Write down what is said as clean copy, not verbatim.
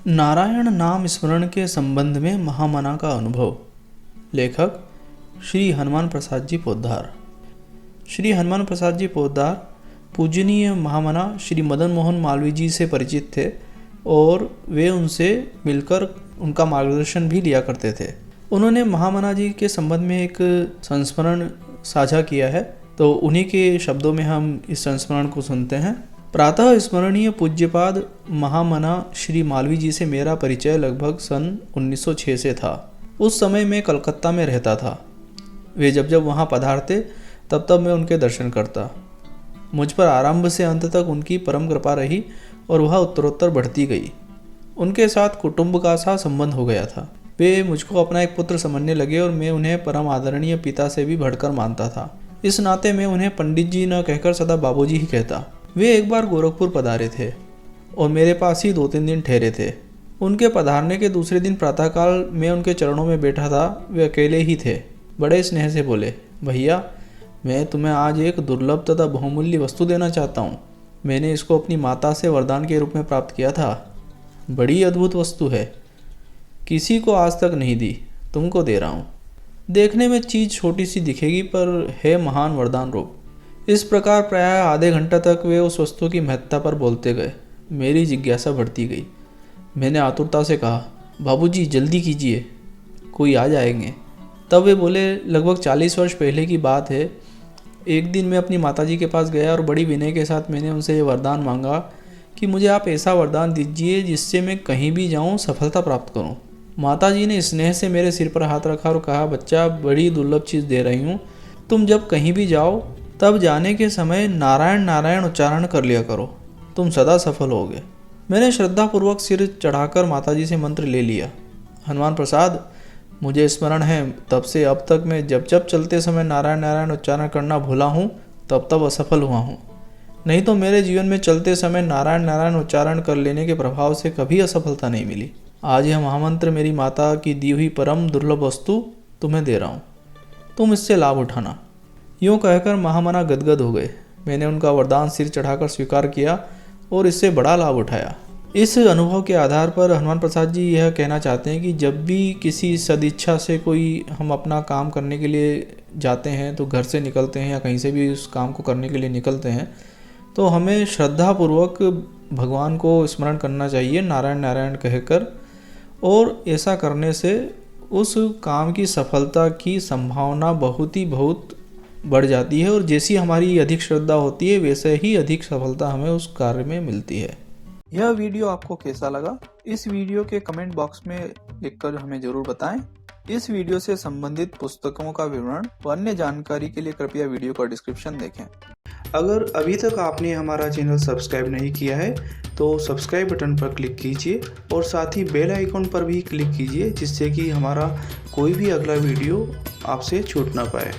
नारायण नाम स्मरण के संबंध में महामना का अनुभव। लेखक श्री हनुमान प्रसाद जी पोद्दार। श्री हनुमान प्रसाद जी पोद्दार पूजनीय महामना श्री मदन मोहन मालवीय जी से परिचित थे और वे उनसे मिलकर उनका मार्गदर्शन भी लिया करते थे। उन्होंने महामना जी के संबंध में एक संस्मरण साझा किया है, तो उन्हीं के शब्दों में हम इस संस्मरण को सुनते हैं। प्रातः स्मरणीय पूज्यपाद महामना श्री मालवीय जी से मेरा परिचय लगभग सन 1906 से था। उस समय मैं कलकत्ता में रहता था। वे जब जब वहाँ पधारते तब तब मैं उनके दर्शन करता। मुझ पर आरंभ से अंत तक उनकी परम कृपा रही और वह उत्तरोत्तर बढ़ती गई। उनके साथ कुटुंब का सा संबंध हो गया था। वे मुझको अपना एक पुत्र समझने लगे और मैं उन्हें परम आदरणीय पिता से भी बढ़कर मानता था। इस नाते मैं उन्हें पंडित जी न कहकर सदा बाबूजी ही कहता। वे एक बार गोरखपुर पधारे थे और मेरे पास ही 2-3 दिन ठहरे थे। उनके पधारने के दूसरे दिन प्रातःकाल मैं उनके चरणों में बैठा था। वे अकेले ही थे। बड़े स्नेह से बोले, भैया मैं तुम्हें आज एक दुर्लभ तथा बहुमूल्य वस्तु देना चाहता हूँ। मैंने इसको अपनी माता से वरदान के रूप में प्राप्त किया था। बड़ी अद्भुत वस्तु है, किसी को आज तक नहीं दी, तुमको दे रहा हूँ। देखने में चीज़ छोटी सी दिखेगी पर है महान वरदान रूप। इस प्रकार प्रायः आधे घंटा तक वे उस वस्तु की महत्ता पर बोलते गए। मेरी जिज्ञासा बढ़ती गई। मैंने आतुरता से कहा, बाबूजी जल्दी कीजिए, कोई आ जाएंगे। तब वे बोले, लगभग 40 वर्ष पहले की बात है। एक दिन मैं अपनी माताजी के पास गया और बड़ी विनय के साथ मैंने उनसे ये वरदान मांगा कि मुझे आप ऐसा वरदान दीजिए जिससे मैं कहीं भी जाऊँ सफलता प्राप्त करूँ। माताजी ने स्नेह से मेरे सिर पर हाथ रखा और कहा, बच्चा बड़ी दुर्लभ चीज़ दे रही हूँ। तुम जब कहीं भी जाओ तब जाने के समय नारायण नारायण उच्चारण कर लिया करो, तुम सदा सफल होगे। मैंने श्रद्धापूर्वक सिर चढ़ाकर माताजी से मंत्र ले लिया। हनुमान प्रसाद, मुझे स्मरण है तब से अब तक मैं जब जब चलते समय नारायण नारायण उच्चारण करना भूला हूँ तब तब असफल हुआ हूँ। नहीं तो मेरे जीवन में चलते समय नारायण नारायण उच्चारण कर लेने के प्रभाव से कभी असफलता नहीं मिली। आज यह महामंत्र मेरी माता की दी हुई परम दुर्लभ वस्तु तुम्हें दे रहा हूँ, तुम इससे लाभ उठाना। यूँ कहकर महामना गदगद हो गए। मैंने उनका वरदान सिर चढ़ाकर स्वीकार किया और इससे बड़ा लाभ उठाया। इस अनुभव के आधार पर हनुमान प्रसाद जी यह कहना चाहते हैं कि जब भी किसी सदिच्छा से कोई हम अपना काम करने के लिए जाते हैं, तो घर से निकलते हैं या कहीं से भी उस काम को करने के लिए निकलते हैं, तो हमें श्रद्धापूर्वक भगवान को स्मरण करना चाहिए नारायण नारायण कहकर। और ऐसा करने से उस काम की सफलता की संभावना बहुत बढ़ जाती है और जैसी हमारी अधिक श्रद्धा होती है वैसे ही अधिक सफलता हमें उस कार्य में मिलती है। यह वीडियो आपको कैसा लगा, इस वीडियो के कमेंट बॉक्स में लिखकर हमें जरूर बताएं। इस वीडियो से संबंधित पुस्तकों का विवरण व अन्य जानकारी के लिए कृपया वीडियो का डिस्क्रिप्शन देखें। अगर अभी तक आपने हमारा चैनल सब्सक्राइब नहीं किया है तो सब्सक्राइब बटन पर क्लिक कीजिए और साथ ही बेल आइकॉन पर भी क्लिक कीजिए, जिससे कि हमारा कोई भी अगला वीडियो आपसे छूट ना पाए।